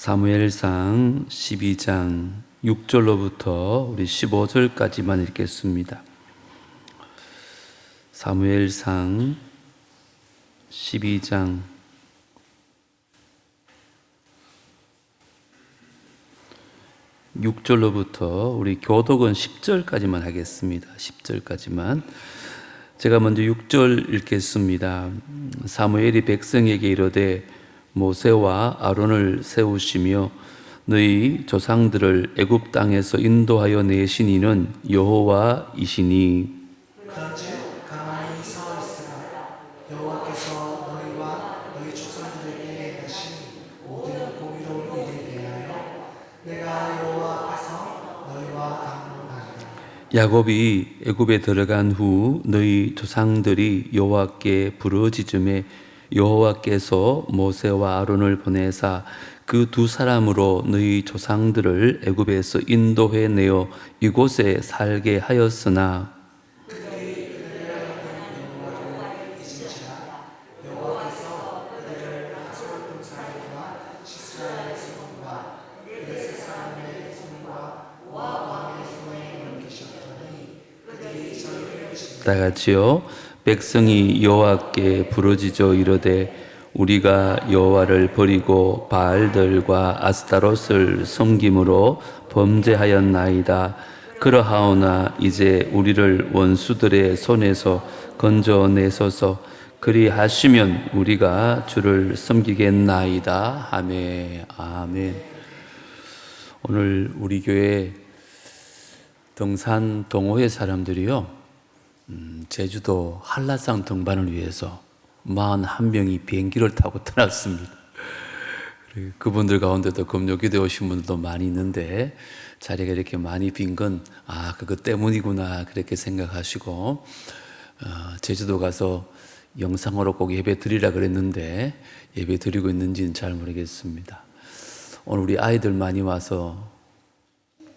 사무엘상 12장 6절로부터 우리 15절까지만 읽겠습니다. 사무엘상 12장 6절로부터 우리 교독은 10절까지만 하겠습니다. 10절까지만. 제가 먼저 6절 읽겠습니다. 사무엘이 백성에게 이르되 모세와 아론을 세우시며 너희 조상들을 애굽 땅에서 인도하여 내신 이는 여호와이시니 그런즉 가만히 서 있으라. 여호와께서 너희와 너희 조상들에게 하신 모든 공의로운 일에 대하여 내가 여호와 앞에서 너희와 강론하리라. 야곱이 애굽에 들어간 후 너희 조상들이 여호와께 부르짖음에 여호와께서 모세와 아론을 보내사 그 두 사람으로 너희 조상들을 애굽에서 인도해 내어 이곳에 살게 하였으나 그들이 그들의 하나님 여호와를 잊은지라. 여호와께서 그들을 하솔 동사람과 시스라의 손과 블레셋 사람의 손과 모압 왕의 손에 넘기셨더니 그들이 저희를 다 같이요. 백성이 여호와께 부르짖어 이르되 우리가 여호와를 버리고 바알들과 아스타롯을 섬김으로 범죄하였나이다. 그러하오나 이제 우리를 원수들의 손에서 건져내소서. 그리하시면 우리가 주를 섬기겠나이다. 아멘. 아멘. 오늘 우리 교회 등산 동호회 사람들이요, 제주도 한라산 등반을 위해서 41명이 비행기를 타고 떠났습니다. 그분들 가운데도 금요기도에 오신 분들도 많이 있는데 자리가 이렇게 많이 빈 건 그것 때문이구나 그렇게 생각하시고, 제주도 가서 영상으로 꼭 예배 드리라 그랬는데 예배 드리고 있는지는 잘 모르겠습니다. 오늘 우리 아이들 많이 와서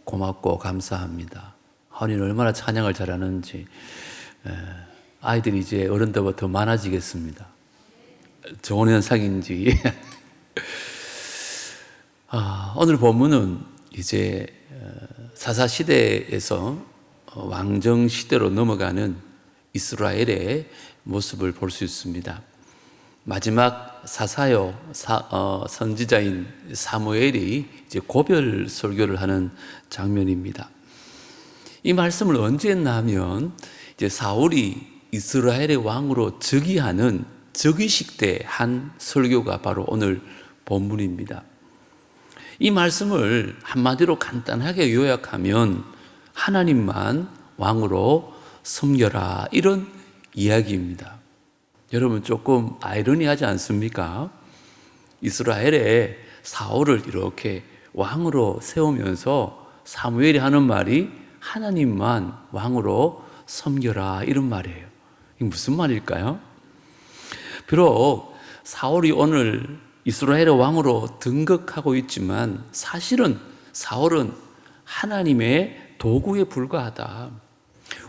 고맙고 감사합니다. 하은이는 얼마나 찬양을 잘하는지. 아이들이 이제 어른들보다 더 많아지겠습니다. 좋은 현상인지. 오늘 본문은 이제 사사시대에서 왕정시대로 넘어가는 이스라엘의 모습을 볼 수 있습니다. 마지막 사사요 선지자인 사무엘이 이제 고별 설교를 하는 장면입니다. 이 말씀을 언제 했나 하면 이제 사울이 이스라엘의 왕으로 즉위하는 즉위식 때 한 설교가 바로 오늘 본문입니다. 이 말씀을 한마디로 간단하게 요약하면 하나님만 왕으로 섬겨라, 이런 이야기입니다. 여러분 조금 아이러니하지 않습니까? 이스라엘의 사울을 이렇게 왕으로 세우면서 사무엘이 하는 말이 하나님만 왕으로 섬겨라, 이런 말이에요. 이게 무슨 말일까요? 비록 사울이 오늘 이스라엘의 왕으로 등극하고 있지만 사실은 사울은 하나님의 도구에 불과하다.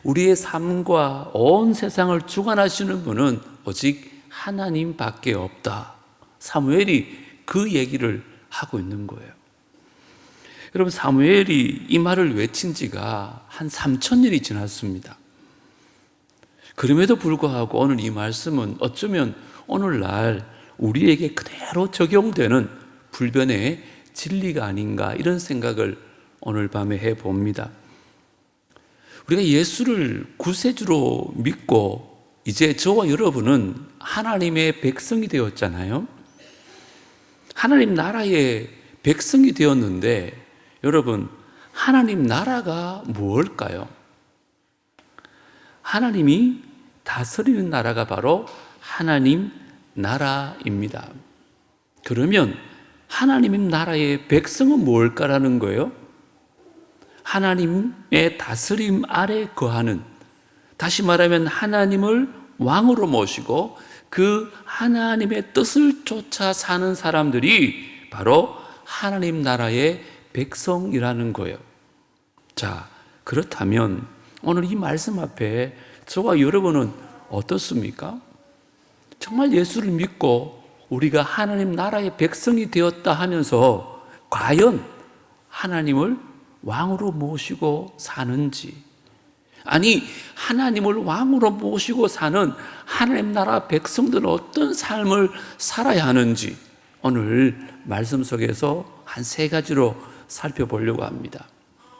우리의 삶과 온 세상을 주관하시는 분은 오직 하나님밖에 없다. 사무엘이 그 얘기를 하고 있는 거예요. 여러분, 사무엘이 이 말을 외친 지가 한 3,000년이 지났습니다. 그럼에도 불구하고 오늘 이 말씀은 어쩌면 오늘날 우리에게 그대로 적용되는 불변의 진리가 아닌가, 이런 생각을 오늘 밤에 해봅니다. 우리가 예수를 구세주로 믿고 이제 저와 여러분은 하나님의 백성이 되었잖아요. 하나님 나라의 백성이 되었는데 여러분, 하나님 나라가 무엇일까요? 하나님이 다스리는 나라가 바로 하나님 나라입니다. 그러면 하나님의 나라의 백성은 무엇일까라는 거예요? 하나님의 다스림 아래 거하는, 다시 말하면 하나님을 왕으로 모시고 그 하나님의 뜻을 쫓아 사는 사람들이 바로 하나님 나라의 백성이라는 거예요. 자, 그렇다면 오늘 이 말씀 앞에 저와 여러분은 어떻습니까? 정말 예수를 믿고 우리가 하나님 나라의 백성이 되었다 하면서 과연 하나님을 왕으로 모시고 사는지, 아니 하나님을 왕으로 모시고 사는 하나님 나라 백성들은 어떤 삶을 살아야 하는지 오늘 말씀 속에서 한 3가지로 살펴보려고 합니다.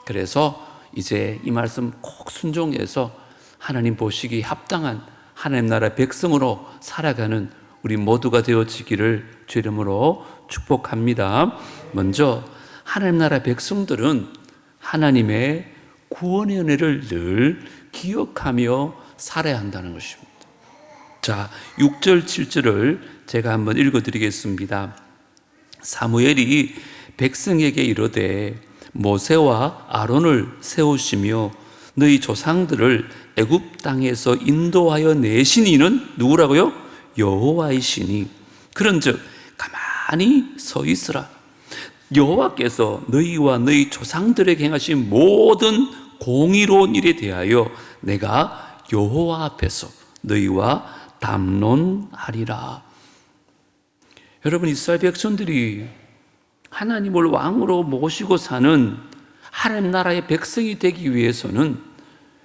그래서 이제 이 말씀 꼭 순종해서 하나님 보시기 합당한 하나님 나라 백성으로 살아가는 우리 모두가 되어지기를 주 이름으로 축복합니다. 먼저 하나님 나라 백성들은 하나님의 구원의 은혜를 늘 기억하며 살아야 한다는 것입니다. 자, 6절 7절을 제가 한번 읽어드리겠습니다. 사무엘이 백성에게 이르되 모세와 아론을 세우시며 너희 조상들을 애굽 땅에서 인도하여 내신 이는 누구라고요? 여호와이시니 그런즉 가만히 서 있으라. 여호와께서 너희와 너희 조상들에게 행하신 모든 공의로운 일에 대하여 내가 여호와 앞에서 너희와 담론하리라. 여러분, 이스라엘 백성들이 하나님을 왕으로 모시고 사는 하나님 나라의 백성이 되기 위해서는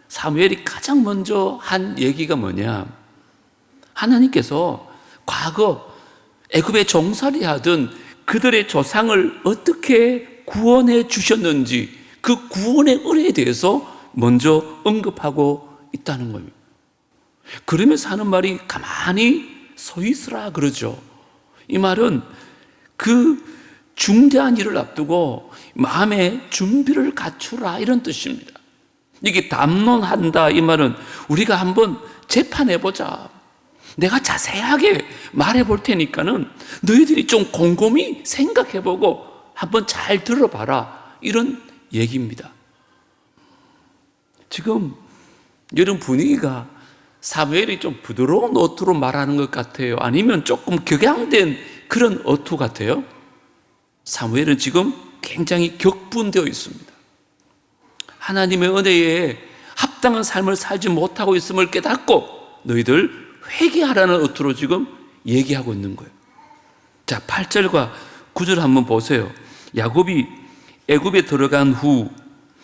사무엘이 가장 먼저 한 얘기가 뭐냐? 하나님께서 과거 애굽에 종살이 하던 그들의 조상을 어떻게 구원해 주셨는지 그 구원의 은혜에 대해서 먼저 언급하고 있다는 겁니다. 그러면서 하는 말이 가만히 서 있으라 그러죠. 이 말은 그 중대한 일을 앞두고 마음의 준비를 갖추라 이런 뜻입니다. 이게 담론한다 이 말은 우리가 한번 재판해보자. 내가 자세하게 말해볼 테니까는 너희들이 좀 곰곰이 생각해보고 한번 잘 들어봐라 이런 얘기입니다. 지금 이런 분위기가 사무엘이 좀 부드러운 어투로 말하는 것 같아요? 아니면 조금 격양된 그런 어투 같아요? 사무엘은 지금 굉장히 격분되어 있습니다. 하나님의 은혜에 합당한 삶을 살지 못하고 있음을 깨닫고 너희들 회개하라는 어투로 지금 얘기하고 있는 거예요. 자, 8절과 9절 한번 보세요. 야곱이 애굽에 들어간 후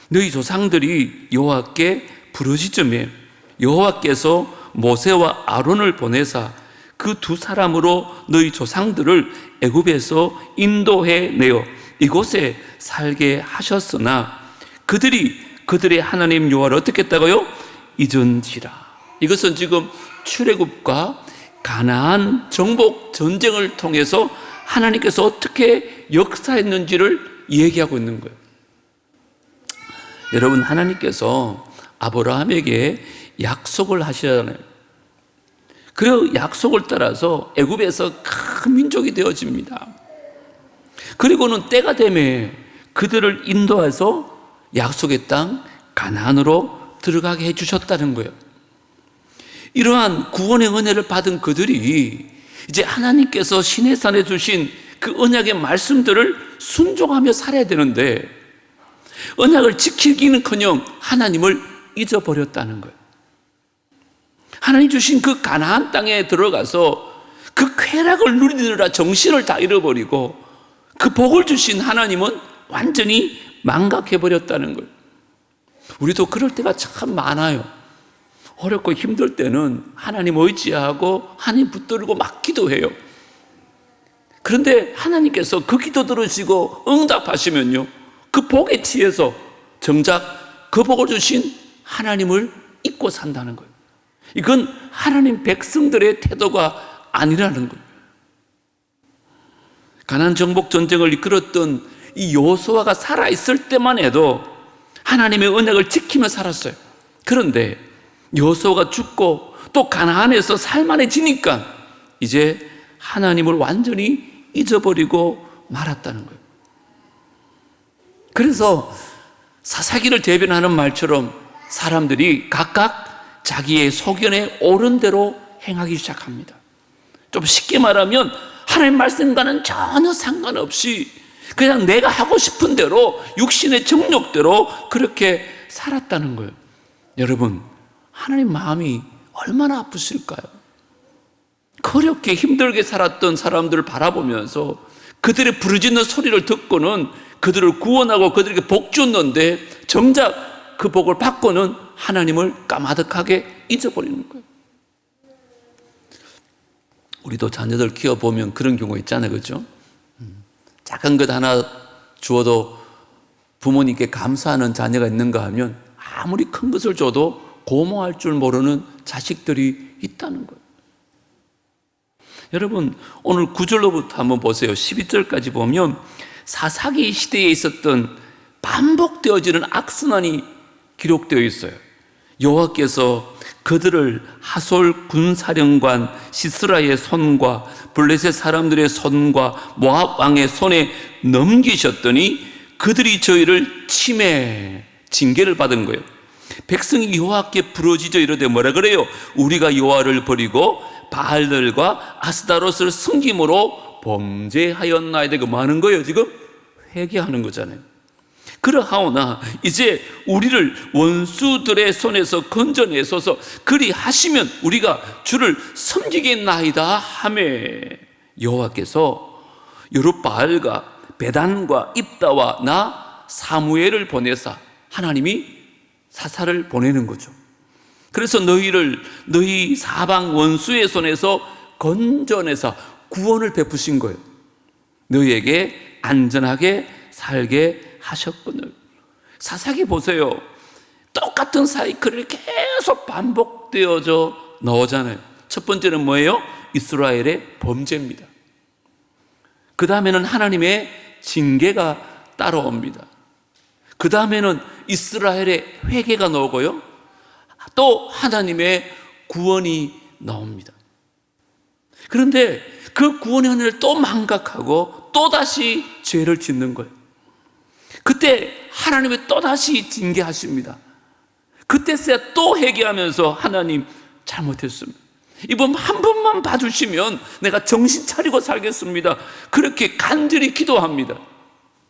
너희 조상들이 여호와께 부르짖음에 여호와께서 모세와 아론을 보내사 그 2사람으로 너희 조상들을 애굽에서 인도해 내어 이곳에 살게 하셨으나 그들이 그들의 하나님 여호와를 어떻게 했다고요? 잊은지라. 이것은 지금 출애굽과 가나안 정복 전쟁을 통해서 하나님께서 어떻게 역사했는지를 얘기하고 있는 거예요. 여러분, 하나님께서 아브라함에게 약속을 하시잖아요. 그 약속을 따라서 애굽에서 큰 민족이 되어집니다. 그리고는 때가 되면 그들을 인도해서 약속의 땅 가나안으로 들어가게 해주셨다는 거예요. 이러한 구원의 은혜를 받은 그들이 이제 하나님께서 시내산에 주신 그 언약의 말씀들을 순종하며 살아야 되는데 언약을 지키기는커녕 하나님을 잊어버렸다는 거예요. 하나님 주신 그 가나안 땅에 들어가서 그 쾌락을 누리느라 정신을 다 잃어버리고 그 복을 주신 하나님은 완전히 망각해버렸다는 거예요. 우리도 그럴 때가 참 많아요. 어렵고 힘들 때는 하나님 의지하고 하나님 붙들고 막 기도해요. 그런데 하나님께서 그 기도 들으시고 응답하시면요, 그 복에 취해서 정작 그 복을 주신 하나님을 잊고 산다는 거예요. 이건 하나님 백성들의 태도가 아니라는 거예요. 가나안 정복 전쟁을 이끌었던 이 여호수아가 살아있을 때만 해도 하나님의 언약을 지키며 살았어요. 그런데 여호수아가 죽고 또 가나안에서 살만해지니까 이제 하나님을 완전히 잊어버리고 말았다는 거예요. 그래서 사사기를 대변하는 말처럼 사람들이 각각 자기의 소견에 옳은 대로 행하기 시작합니다. 좀 쉽게 말하면 하나님 말씀과는 전혀 상관없이 그냥 내가 하고 싶은 대로 육신의 정욕대로 그렇게 살았다는 거예요. 여러분, 하나님 마음이 얼마나 아프실까요? 그렇게 힘들게 살았던 사람들을 바라보면서 그들의 부르짖는 소리를 듣고는 그들을 구원하고 그들에게 복 줬는데 정작 그 복을 받고는 하나님을 까마득하게 잊어버리는 거예요. 우리도 자녀들 키워보면 그런 경우 있잖아요, 그렇죠? 작은 것 하나 주어도 부모님께 감사하는 자녀가 있는가 하면 아무리 큰 것을 줘도 고마워할 줄 모르는 자식들이 있다는 거예요. 여러분, 오늘 9절로부터 한번 보세요. 12절까지 보면 사사기 시대에 있었던 반복되어지는 악순환이 기록되어 있어요. 여호와께서 그들을 하솔 군사령관 시스라의 손과 블레셋 사람들의 손과 모압 왕의 손에 넘기셨더니 그들이 저희를 침해 징계를 받은 거예요. 백성이 여호와께 부르짖어 이르되 뭐라 그래요? 우리가 여호와를 버리고 바알들과 아스타롯을 섬김으로 범죄하였나이다. 그 뭐 하는 거예요? 지금 회개하는 거잖아요. 그러하오나 이제 우리를 원수들의 손에서 건져내소서. 그리 하시면 우리가 주를 섬기겠나이다 하매 여호와께서 여룻바알과 베단과 입다와 나 사무엘을 보내사 하나님이 사사를 보내는 거죠. 그래서 너희 사방 원수의 손에서 건져내사 구원을 베푸신 거예요. 너희에게 안전하게 살게 하셨거늘. 사사기 보세요. 똑같은 사이클이 계속 반복되어져 나오잖아요. 첫 번째는 뭐예요? 이스라엘의 범죄입니다. 그 다음에는 하나님의 징계가 따라옵니다. 그 다음에는 이스라엘의 회개가 나오고요. 또 하나님의 구원이 나옵니다. 그런데 그 구원의 은혜를 또 망각하고 또다시 죄를 짓는 거예요. 그때 하나님이 또다시 징계하십니다. 그때서야 또 회개하면서 하나님 잘못했습니다. 이번 한 번만 봐주시면 내가 정신 차리고 살겠습니다. 그렇게 간절히 기도합니다.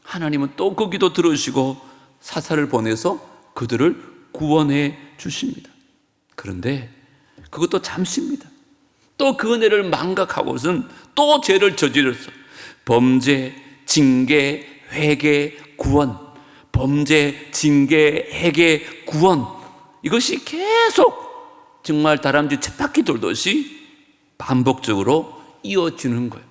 하나님은 또 그 기도 들으시고 사사를 보내서 그들을 구원해 주십니다. 그런데 그것도 잠시입니다. 또 그 은혜를 망각하고선 또 죄를 저질렀어. 범죄, 징계, 회개, 구원. 범죄, 징계, 회개, 구원. 이것이 계속 정말 다람쥐 쳇바퀴 돌듯이 반복적으로 이어지는 거예요.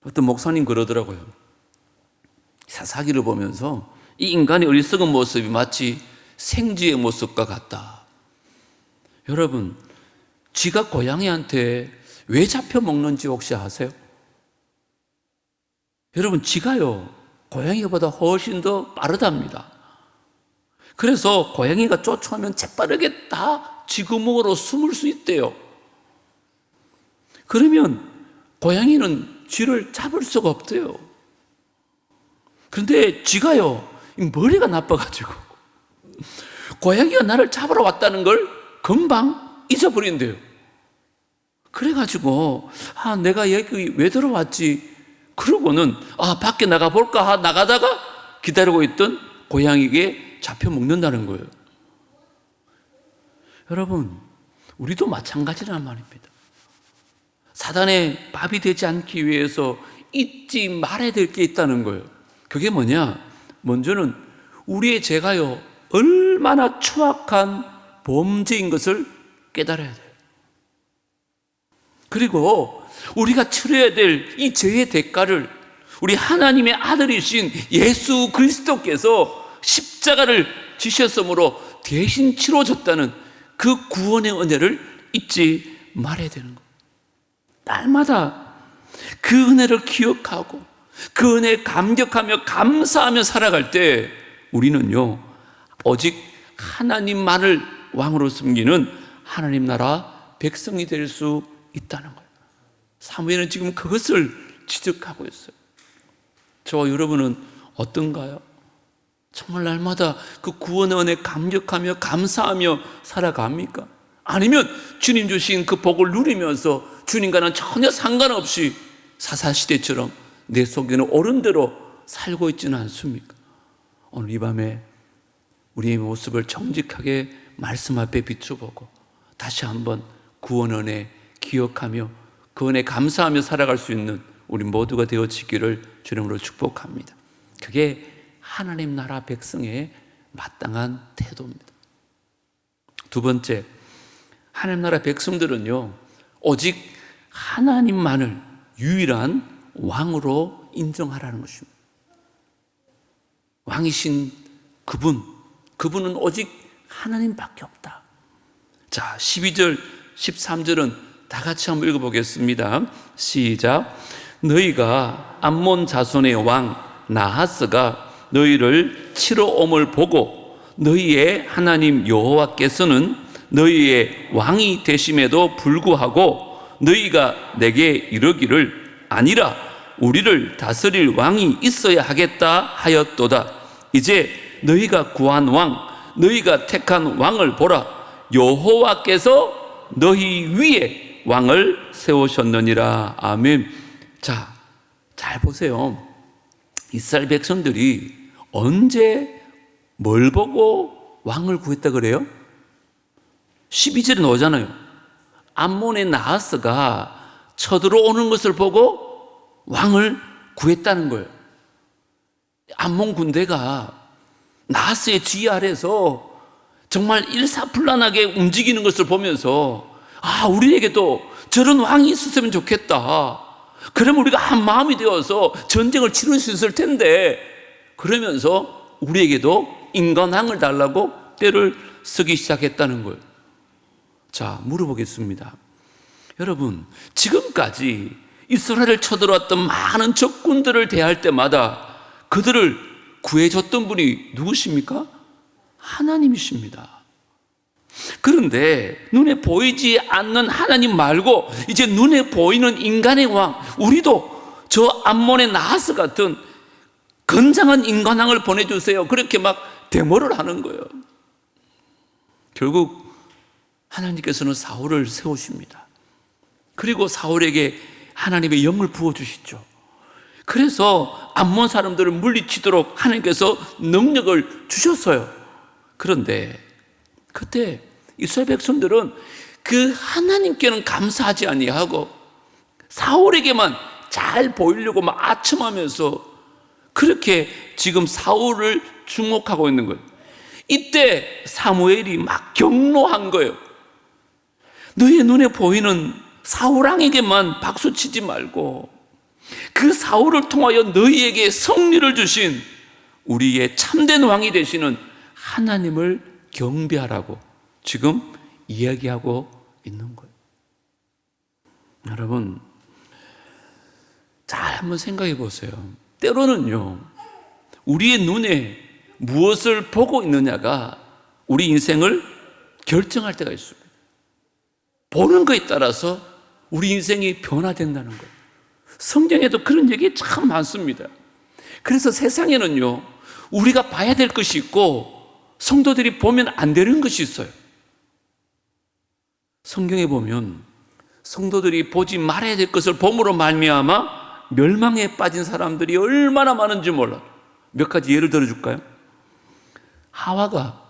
어떤 목사님 그러더라고요. 사사기를 보면서 이 인간의 어리석은 모습이 마치 생쥐의 모습과 같다. 여러분, 쥐가 고양이한테 왜 잡혀 먹는지 혹시 아세요? 여러분, 쥐가요 고양이보다 훨씬 더 빠르답니다. 그래서 고양이가 쫓아오면 재빠르게 다 쥐구멍으로 숨을 수 있대요. 그러면 고양이는 쥐를 잡을 수가 없대요. 그런데 쥐가요 머리가 나빠가지고 고양이가 나를 잡으러 왔다는 걸 금방 잊어버린대요. 그래가지고 내가 여기 왜 들어왔지? 그러고는 밖에 나가볼까 나가다가 기다리고 있던 고양이에게 잡혀 먹는다는 거예요. 여러분, 우리도 마찬가지란 말입니다. 사단의 밥이 되지 않기 위해서 잊지 말아야 될 게 있다는 거예요. 그게 뭐냐? 먼저는 우리의 죄가요 얼마나 추악한 범죄인 것을 깨달아야 돼요. 그리고 우리가 치러야 될 이 죄의 대가를 우리 하나님의 아들이신 예수 그리스도께서 십자가를 지셨으므로 대신 치러줬다는 그 구원의 은혜를 잊지 말아야 되는 거예요. 날마다 그 은혜를 기억하고 그 은혜에 감격하며 감사하며 살아갈 때 우리는요 오직 하나님만을 왕으로 섬기는 하나님 나라 백성이 될 수 있다는 거예요. 사무엘은 지금 그것을 지적하고 있어요. 저와 여러분은 어떤가요? 정말 날마다 그 구원의 은혜에 감격하며 감사하며 살아갑니까? 아니면 주님 주신 그 복을 누리면서 주님과는 전혀 상관없이 사사시대처럼 내 속에는 옳은 대로 살고 있지는 않습니까? 오늘 이 밤에 우리의 모습을 정직하게 말씀 앞에 비춰보고 다시 한번 구원 은혜 기억하며 그 은혜 감사하며 살아갈 수 있는 우리 모두가 되어지기를 주님으로 축복합니다. 그게 하나님 나라 백성의 마땅한 태도입니다. 두 번째, 하나님 나라 백성들은요, 오직 하나님만을 유일한 왕으로 인정하라는 것입니다. 왕이신 그분은 오직 하나님밖에 없다. 자, 12절, 13절은 다 같이 한번 읽어보겠습니다. 시작. 너희가 암몬 자손의 왕 나하스가 너희를 치러 옴을 보고 너희의 하나님 여호와께서는 너희의 왕이 되심에도 불구하고 너희가 내게 이르기를 아니라 우리를 다스릴 왕이 있어야 하겠다 하였도다. 이제 너희가 구한 왕, 너희가 택한 왕을 보라. 여호와께서 너희 위에 왕을 세우셨느니라. 아멘. 자, 잘 보세요. 이스라엘 백성들이 언제 뭘 보고 왕을 구했다 그래요? 12절에 나오잖아요. 암몬의 나하스가 쳐들어오는 것을 보고 왕을 구했다는 거예요. 암몬 군대가 나하스의 지휘 아래서 정말 일사불란하게 움직이는 것을 보면서 우리에게도 저런 왕이 있었으면 좋겠다. 그러면 우리가 한 마음이 되어서 전쟁을 치를 수 있을 텐데, 그러면서 우리에게도 인간왕을 달라고 때를 쓰기 시작했다는 거예요. 자, 물어보겠습니다. 여러분, 지금까지 이스라엘을 쳐들어왔던 많은 적군들을 대할 때마다 그들을 구해줬던 분이 누구십니까? 하나님이십니다. 그런데 눈에 보이지 않는 하나님 말고 이제 눈에 보이는 인간의 왕, 우리도 저 암몬의 나하스 같은 건장한 인간왕을 보내주세요. 그렇게 막 데모를 하는 거예요. 결국 하나님께서는 사울을 세우십니다. 그리고 사울에게 하나님의 영을 부어주시죠. 그래서 암몬 사람들을 물리치도록 하나님께서 능력을 주셨어요. 그런데 그때 이스라엘 백성들은 그 하나님께는 감사하지 아니하고 사울에게만 잘 보이려고 막 아첨하면서 그렇게 지금 사울을 주목하고 있는 거예요. 이때 사무엘이 막 경로한 거예요. 너의 눈에 보이는 사울왕에게만 박수치지 말고 그 사울을 통하여 너희에게 승리를 주신 우리의 참된 왕이 되시는 하나님을 경배하라고 지금 이야기하고 있는 거예요. 여러분, 잘 한번 생각해 보세요. 때로는요, 우리의 눈에 무엇을 보고 있느냐가 우리 인생을 결정할 때가 있습니다. 보는 것에 따라서 우리 인생이 변화된다는 거예요. 성경에도 그런 얘기 참 많습니다. 그래서 세상에는요, 우리가 봐야 될 것이 있고 성도들이 보면 안 되는 것이 있어요. 성경에 보면 성도들이 보지 말아야 될 것을 봄으로 말미암아 멸망에 빠진 사람들이 얼마나 많은지 몰라요. 몇 가지 예를 들어줄까요? 하와가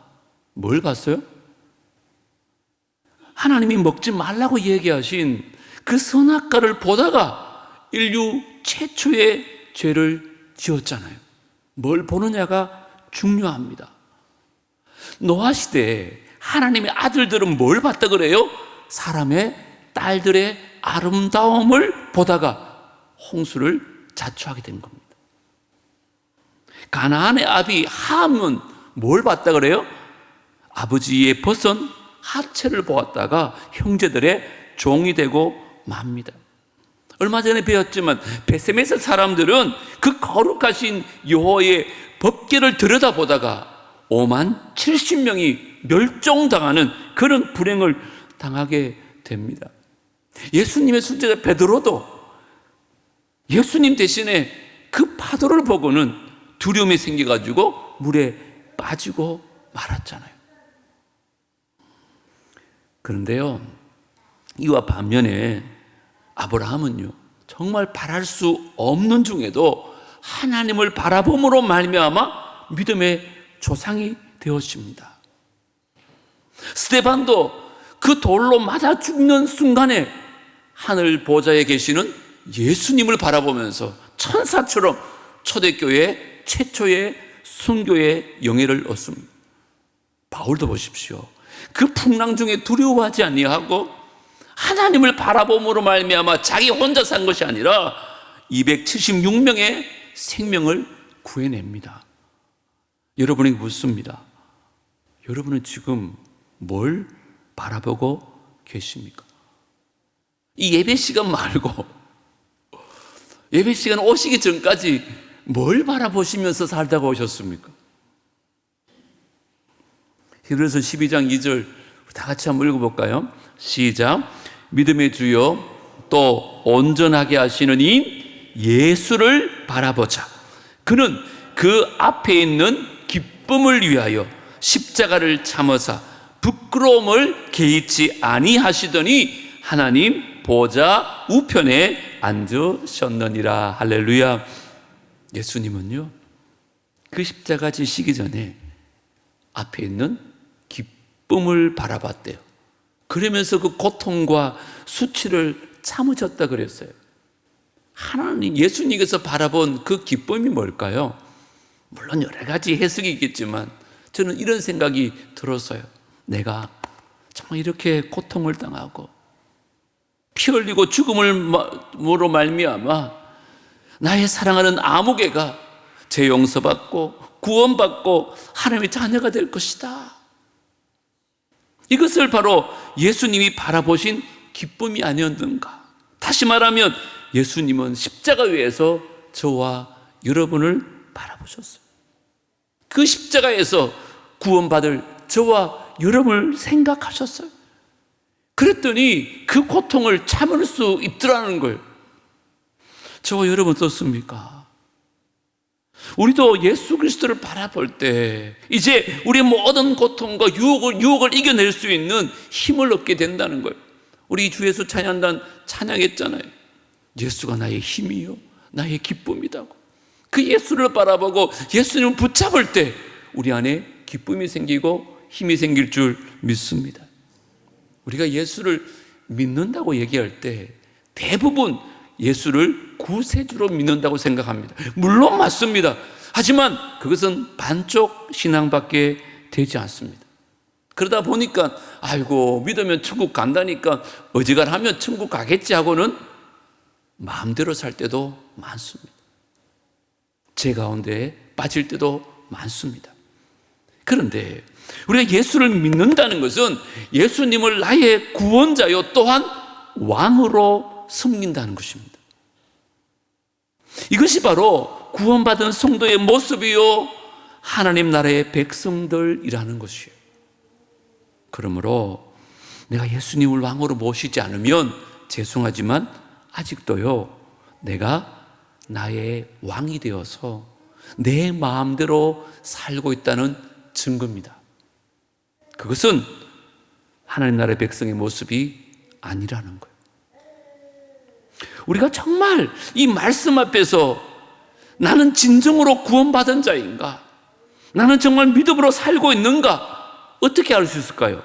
뭘 봤어요? 하나님이 먹지 말라고 얘기하신 그 선악과를 보다가 인류 최초의 죄를 지었잖아요. 뭘 보느냐가 중요합니다. 노아 시대에 하나님의 아들들은 뭘 봤다 그래요? 사람의 딸들의 아름다움을 보다가 홍수를 자초하게 된 겁니다. 가나안의 아비 함은 뭘 봤다 그래요? 아버지의 벗은 하체를 보았다가 형제들의 종이 되고 맙니다. 얼마 전에 배웠지만 베세메스 사람들은 그 거룩하신 여호와의 법궤를 들여다보다가 5만 70명이 멸종당하는 그런 불행을 당하게 됩니다. 예수님의 순제자 베드로도 예수님 대신에 그 파도를 보고는 두려움이 생겨가지고 물에 빠지고 말았잖아요. 그런데요, 이와 반면에 아브라함은요, 정말 바랄 수 없는 중에도 하나님을 바라봄으로 말미암아 믿음의 조상이 되었습니다. 스데반도 그 돌로 맞아 죽는 순간에 하늘 보좌에 계시는 예수님을 바라보면서 천사처럼 초대교회 최초의 순교의 영예를 얻습니다. 바울도 보십시오. 그 풍랑 중에 두려워하지 아니하고 하나님을 바라봄으로 말미암아 자기 혼자 산 것이 아니라 276명의 생명을 구해냅니다. 여러분에게 묻습니다. 여러분은 지금 뭘 바라보고 계십니까? 이 예배 시간 말고 예배 시간 오시기 전까지 뭘 바라보시면서 살다가 오셨습니까? 히브리서 12장 2절 다 같이 한번 읽어볼까요? 시작. 믿음의 주여 또 온전하게 하시는 이 예수를 바라보자. 그는 그 앞에 있는 기쁨을 위하여 십자가를 참으사 부끄러움을 개의치 아니하시더니 하나님 보좌 우편에 앉으셨느니라. 할렐루야. 예수님은요, 그 십자가 지시기 전에 앞에 있는 기쁨을 바라봤대요. 그러면서 그 고통과 수치를 참으셨다 그랬어요. 하나님, 예수님께서 바라본 그 기쁨이 뭘까요? 물론 여러 가지 해석이 있겠지만 저는 이런 생각이 들었어요. 내가 정말 이렇게 고통을 당하고 피 흘리고 죽음으로 말미암아 나의 사랑하는 아무개가 죄 용서받고 구원받고 하나님의 자녀가 될 것이다. 이것을 바로 예수님이 바라보신 기쁨이 아니었는가. 다시 말하면 예수님은 십자가 위에서 저와 여러분을 바라보셨어요. 그 십자가에서 구원받을 저와 여러분을 생각하셨어요. 그랬더니 그 고통을 참을 수 있더라는 거예요. 저와 여러분 어떻습니까? 우리도 예수 그리스도를 바라볼 때 이제 우리의 모든 고통과 유혹을 이겨낼 수 있는 힘을 얻게 된다는 거예요. 우리 주 예수 찬양단 찬양했잖아요. 예수가 나의 힘이요 나의 기쁨이다고. 그 예수를 바라보고 예수님을 붙잡을 때 우리 안에 기쁨이 생기고 힘이 생길 줄 믿습니다. 우리가 예수를 믿는다고 얘기할 때 대부분 예수를 구세주로 믿는다고 생각합니다. 물론 맞습니다. 하지만 그것은 반쪽 신앙밖에 되지 않습니다. 그러다 보니까 아이고 믿으면 천국 간다니까 어지간하면 천국 가겠지 하고는 마음대로 살 때도 많습니다. 죄 가운데 빠질 때도 많습니다. 그런데 우리가 예수를 믿는다는 것은 예수님을 나의 구원자요 또한 왕으로 섬긴다는 것입니다. 이것이 바로 구원받은 성도의 모습이요 하나님 나라의 백성들이라는 것이에요. 그러므로 내가 예수님을 왕으로 모시지 않으면 죄송하지만 아직도요 내가 나의 왕이 되어서 내 마음대로 살고 있다는 증거입니다. 그것은 하나님 나라의 백성의 모습이 아니라는 거예요. 우리가 정말 이 말씀 앞에서 나는 진정으로 구원받은 자인가? 나는 정말 믿음으로 살고 있는가? 어떻게 알 수 있을까요?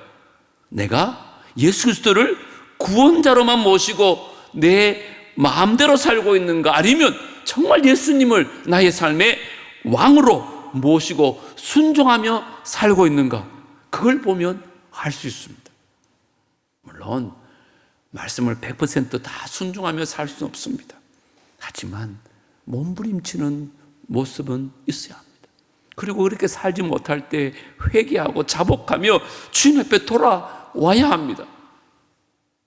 내가 예수 그리스도를 구원자로만 모시고 내 마음대로 살고 있는가? 아니면 정말 예수님을 나의 삶의 왕으로 모시고 순종하며 살고 있는가? 그걸 보면 알 수 있습니다. 물론 말씀을 100% 다 순종하며 살 수는 없습니다. 하지만 몸부림치는 모습은 있어야 합니다. 그리고 그렇게 살지 못할 때 회개하고 자복하며 주님 앞에 돌아와야 합니다.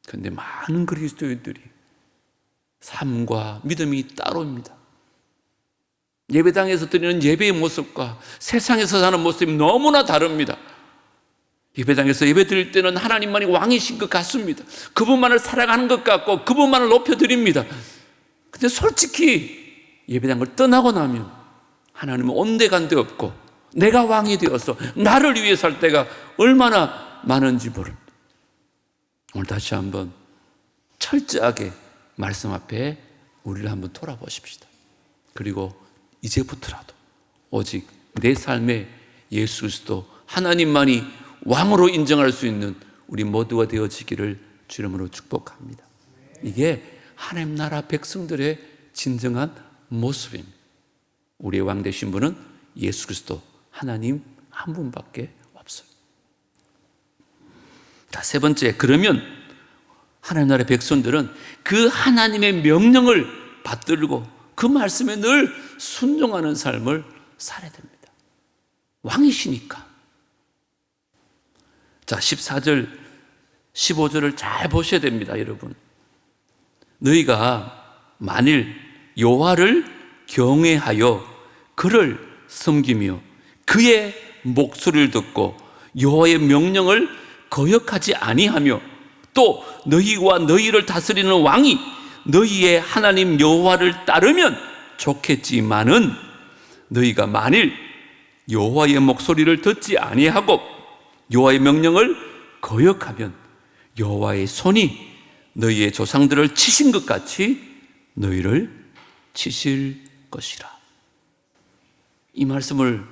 그런데 많은 그리스도인들이 삶과 믿음이 따로입니다. 예배당에서 드리는 예배의 모습과 세상에서 사는 모습이 너무나 다릅니다. 예배당에서 예배 드릴 때는 하나님만이 왕이신 것 같습니다. 그분만을 사랑하는 것 같고 그분만을 높여드립니다. 근데 솔직히 예배당을 떠나고 나면 하나님은 온데간데 없고 내가 왕이 되어서 나를 위해 살 때가 얼마나 많은지 모릅니다. 오늘 다시 한번 철저하게 말씀 앞에 우리를 한번 돌아보십시다. 그리고 이제부터라도 오직 내 삶에 예수 그리스도 하나님만이 왕으로 인정할 수 있는 우리 모두가 되어지기를 주 이름으로 축복합니다. 이게 하나님 나라 백성들의 진정한 모습입니다. 우리의 왕 되신 분은 예수 그리스도 하나님 한 분밖에 없어요. 자, 세 번째, 그러면 하나님 나라의 백성들은 그 하나님의 명령을 받들고 그 말씀에 늘 순종하는 삶을 살아야 됩니다. 왕이시니까. 자, 14절, 15절을 잘 보셔야 됩니다, 여러분. 너희가 만일 여호와를 경외하여 그를 섬기며 그의 목소리를 듣고 여호와의 명령을 거역하지 아니하며 또 너희와 너희를 다스리는 왕이 너희의 하나님 여호와를 따르면 좋겠지만은 너희가 만일 여호와의 목소리를 듣지 아니하고 여호와의 명령을 거역하면 여호와의 손이 너희의 조상들을 치신 것 같이 너희를 치실 것이라. 이 말씀을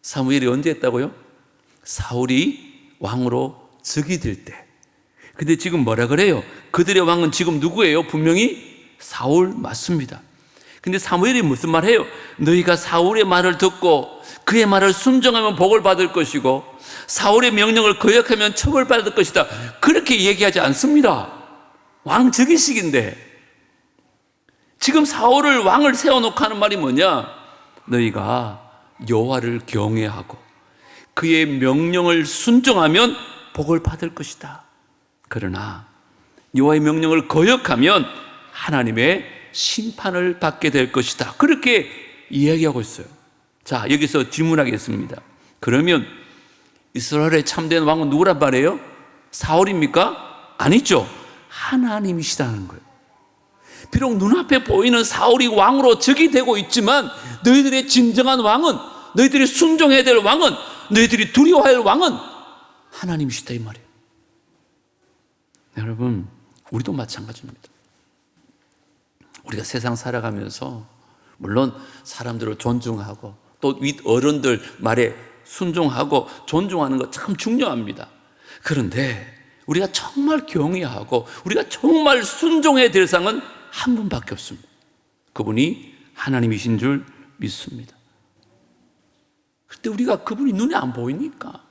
사무엘이 언제 했다고요? 사울이 왕으로 즉위 될 때. 근데 지금 뭐라 그래요? 그들의 왕은 지금 누구예요? 분명히 사울 맞습니다. 근데 사무엘이 무슨 말 해요? 너희가 사울의 말을 듣고 그의 말을 순종하면 복을 받을 것이고 사울의 명령을 거역하면 처벌받을 것이다. 그렇게 얘기하지 않습니다. 왕 즉위식인데 지금 사울을 왕을 세워놓고 하는 말이 뭐냐? 너희가 여호와를 경외하고 그의 명령을 순종하면 복을 받을 것이다. 그러나 여호와의 명령을 거역하면 하나님의 심판을 받게 될 것이다. 그렇게 이야기하고 있어요. 자, 여기서 질문하겠습니다. 그러면 이스라엘의 참된 왕은 누구란 말이에요? 사울입니까? 아니죠. 하나님이시다는 거예요. 비록 눈앞에 보이는 사울이 왕으로 즉위되고 있지만 너희들의 진정한 왕은, 너희들이 순종해야 될 왕은, 너희들이 두려워할 왕은 하나님이시다 이 말이에요. 여러분, 우리도 마찬가지입니다. 우리가 세상 살아가면서 물론 사람들을 존중하고 또 윗 어른들 말에 순종하고 존중하는 거 참 중요합니다. 그런데 우리가 정말 경외하고 우리가 정말 순종해야 될 상은 한 분밖에 없습니다. 그분이 하나님이신 줄 믿습니다. 그런데 우리가 그분이 눈에 안 보이니까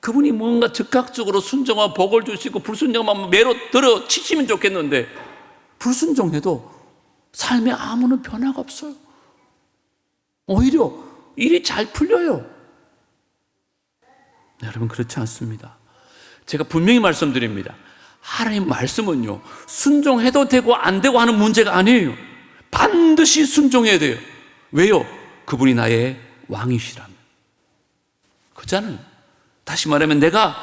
그분이 뭔가 즉각적으로 순종하고 복을 주시고 불순종하면 매로 들어 치시면 좋겠는데 불순종해도 삶에 아무런 변화가 없어요. 오히려 일이 잘 풀려요. 여러분, 그렇지 않습니다. 제가 분명히 말씀드립니다. 하나님 말씀은요, 순종해도 되고 안 되고 하는 문제가 아니에요. 반드시 순종해야 돼요. 왜요? 그분이 나의 왕이시라면. 그렇잖아요. 다시 말하면 내가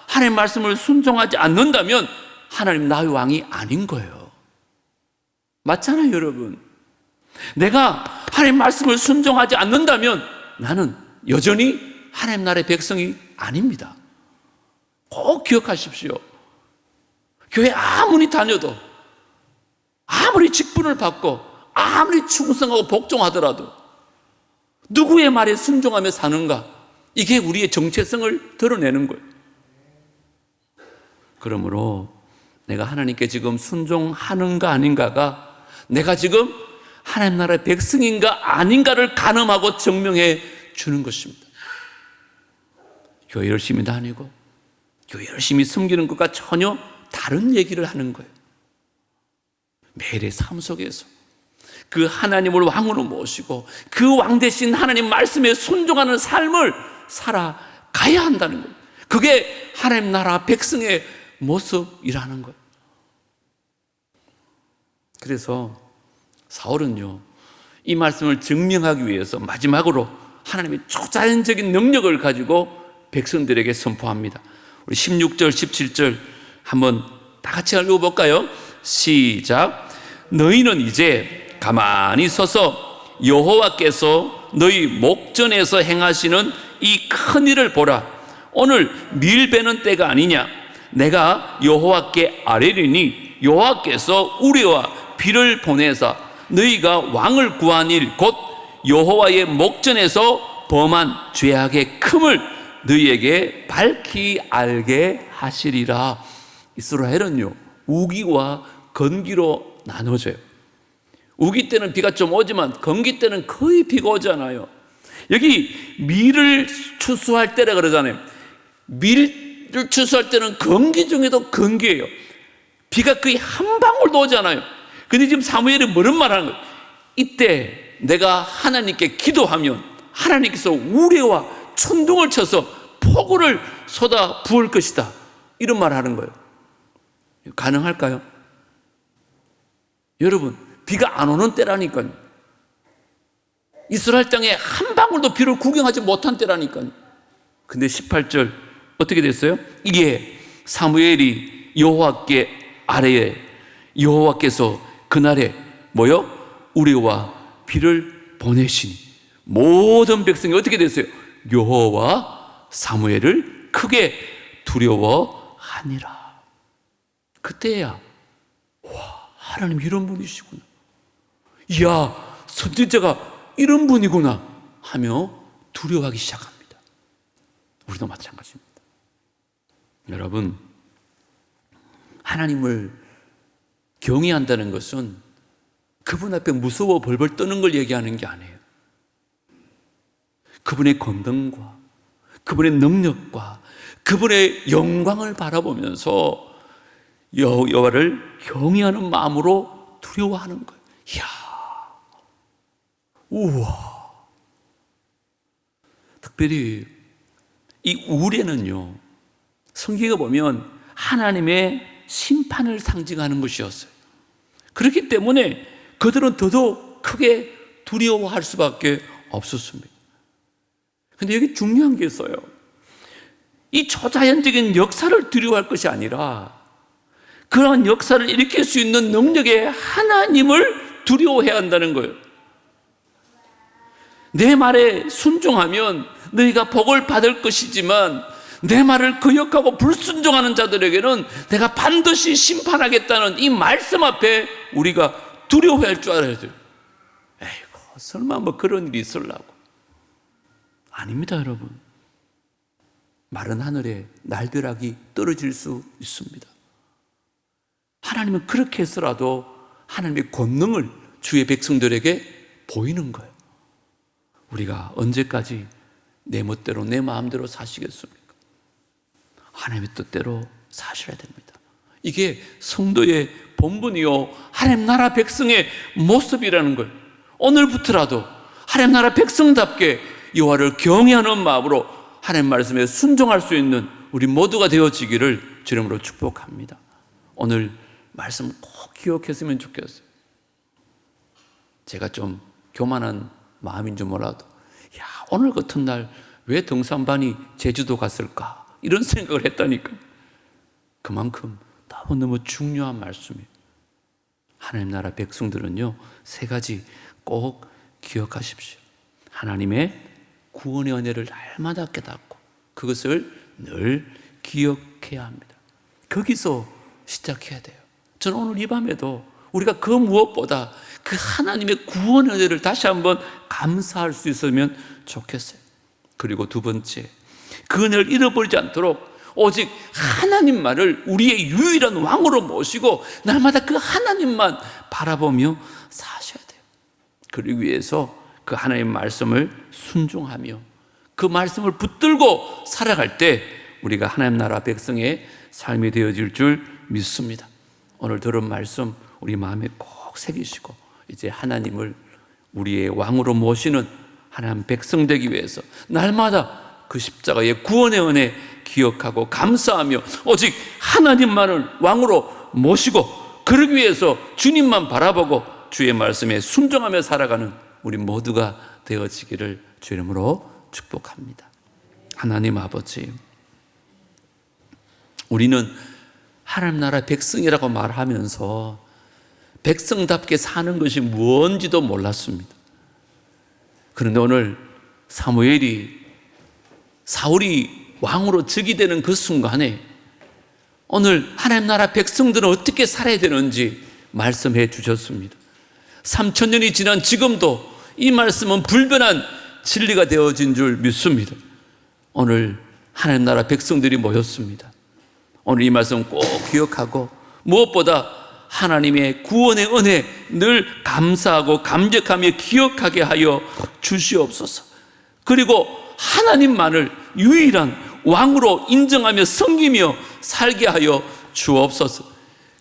하나님 말씀을 순종하지 않는다면 하나님 나의 왕이 아닌 거예요. 맞잖아요, 여러분. 내가 하나님 말씀을 순종하지 않는다면 나는 여전히 하나님 나라의 백성이 아닙니다. 꼭 기억하십시오. 교회 아무리 다녀도, 아무리 직분을 받고, 아무리 충성하고 복종하더라도 누구의 말에 순종하며 사는가, 이게 우리의 정체성을 드러내는 거예요. 그러므로 내가 하나님께 지금 순종하는가 아닌가가 내가 지금 하나님 나라의 백성인가 아닌가를 가늠하고 증명해 주는 것입니다. 교회 열심히 다니고 교회 열심히 섬기는 것과 전혀 다른 얘기를 하는 거예요. 매일의 삶 속에서 그 하나님을 왕으로 모시고 그 왕 대신 하나님 말씀에 순종하는 삶을 살아가야 한다는 거예요. 그게 하나님 나라 백성의 모습이라는 거예요. 그래서 사울은요, 이 말씀을 증명하기 위해서 마지막으로 하나님의 초자연적인 능력을 가지고 백성들에게 선포합니다. 우리 16절, 17절 한번 다 같이 읽어볼까요? 시작. 너희는 이제 가만히 서서 여호와께서 너희 목전에서 행하시는 이 큰 일을 보라. 오늘 밀 베는 때가 아니냐. 내가 여호와께 아뢰리니 여호와께서 우리와 비를 보내사 너희가 왕을 구한 일 곧 여호와의 목전에서 범한 죄악의 큼을 너희에게 밝히 알게 하시리라. 이스라엘은요, 우기와 건기로 나눠져요. 우기 때는 비가 좀 오지만 건기 때는 거의 비가 오지 않아요. 여기 밀을 추수할 때라 그러잖아요. 밀을 추수할 때는 건기 중에도 건기예요. 비가 거의 한 방울도 오지 않아요. 근데 지금 사무엘이 뭐런 말 하는 거예요? 이때 내가 하나님께 기도하면 하나님께서 우레와 천둥을 쳐서 폭우를 쏟아 부을 것이다. 이런 말 하는 거예요. 가능할까요? 여러분, 비가 안 오는 때라니까요. 이스라엘 땅에 한 방울도 비를 구경하지 못한 때라니까요. 근데 18절 어떻게 됐어요? 이게 사무엘이 여호와께 아래에 여호와께서 그날에 뭐요? 우레와 비를 보내시니 모든 백성이 어떻게 됐어요? 여호와 사무엘을 크게 두려워하니라. 그때야 와, 하나님 이런 분이시구나. 이야, 선지자가 이런 분이구나 하며 두려워하기 시작합니다. 우리도 마찬가지입니다. 여러분, 하나님을 경외한다는 것은 그분 앞에 무서워 벌벌 떠는 걸 얘기하는 게 아니에요. 그분의 권능과 그분의 능력과 그분의 영광을 바라보면서 여호와를 경외하는 마음으로 두려워하는 거예요. 이야, 우와. 특별히 이 우레는요, 성경에 보면 하나님의 심판을 상징하는 것이었어요. 그렇기 때문에 그들은 더더욱 크게 두려워할 수밖에 없었습니다. 근데 여기 중요한 게 있어요. 이 초자연적인 역사를 두려워할 것이 아니라 그런 역사를 일으킬 수 있는 능력의 하나님을 두려워해야 한다는 거예요. 내 말에 순종하면 너희가 복을 받을 것이지만 내 말을 거역하고 불순종하는 자들에게는 내가 반드시 심판하겠다는 이 말씀 앞에 우리가 두려워할 줄 알아야 돼요. 에이고, 설마 뭐 그런 일이 있으려고. 아닙니다, 여러분. 마른 하늘에 날벼락이 떨어질 수 있습니다. 하나님은 그렇게 해서라도 하나님의 권능을 주의 백성들에게 보이는 거예요. 우리가 언제까지 내 멋대로 내 마음대로 사시겠습니까? 하나님의 뜻대로 사셔야 됩니다. 이게 성도의 본분이요, 하나님 나라 백성의 모습이라는 거예요. 오늘부터라도 하나님 나라 백성답게 여호와를 경외하는 마음으로 하나님 말씀에 순종할 수 있는 우리 모두가 되어지기를 주님으로 축복합니다. 오늘 말씀 꼭 기억했으면 좋겠어요. 제가 좀 교만한 마음인 줄 몰라도 야, 오늘 같은 날 왜 등산반이 제주도 갔을까? 이런 생각을 했다니까. 그만큼 너무너무 중요한 말씀이에요. 하나님 나라 백성들은요, 세 가지 꼭 기억하십시오. 하나님의 구원의 은혜를 날마다 깨닫고 그것을 늘 기억해야 합니다. 거기서 시작해야 돼요. 저는 오늘 이 밤에도 우리가 그 무엇보다 그 하나님의 구원의 은혜를 다시 한번 감사할 수 있으면 좋겠어요. 그리고 두 번째, 그 은혜를 잃어버리지 않도록 오직 하나님만을 우리의 유일한 왕으로 모시고 날마다 그 하나님만 바라보며 사셔야 돼요. 그러기 위해서 그 하나님의 말씀을 순종하며 그 말씀을 붙들고 살아갈 때 우리가 하나님 나라 백성의 삶이 되어질 줄 믿습니다. 오늘 들은 말씀 우리 마음에 꼭 새기시고 이제 하나님을 우리의 왕으로 모시는 하나님 백성 되기 위해서 날마다 그 십자가의 구원의 은혜 기억하고 감사하며 오직 하나님만을 왕으로 모시고 그러기 위해서 주님만 바라보고 주의 말씀에 순종하며 살아가는 우리 모두가 되어지기를 주의 이름으로 축복합니다. 하나님 아버지, 우리는 하나님 나라 백성이라고 말하면서 백성답게 사는 것이 뭔지도 몰랐습니다. 그런데 오늘 사무엘이 사울이 왕으로 즉위되는 그 순간에 오늘 하나님 나라 백성들은 어떻게 살아야 되는지 말씀해 주셨습니다. 3000년이 지난 지금도 이 말씀은 불변한 진리가 되어진 줄 믿습니다. 오늘 하나님 나라 백성들이 모였습니다. 오늘 이 말씀 꼭 기억하고 무엇보다 하나님의 구원의 은혜 늘 감사하고 감격하며 기억하게 하여 주시옵소서. 그리고 하나님만을 유일한 왕으로 인정하며 섬기며 살게 하여 주옵소서.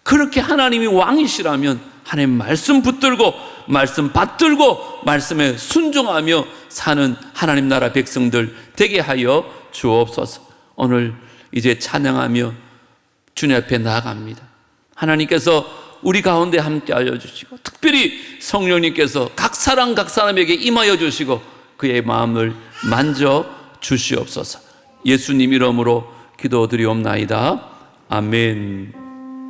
그렇게 하나님이 왕이시라면 하나님 말씀 붙들고 말씀 받들고 말씀에 순종하며 사는 하나님 나라 백성들 되게 하여 주옵소서. 오늘 이제 찬양하며 주님 앞에 나아갑니다. 하나님께서 우리 가운데 함께 하여 주시고 특별히 성령님께서 각 사람에게 임하여 주시고 그의 마음을 만져 주시옵소서. 예수님 이름으로 기도드리옵나이다. 아멘.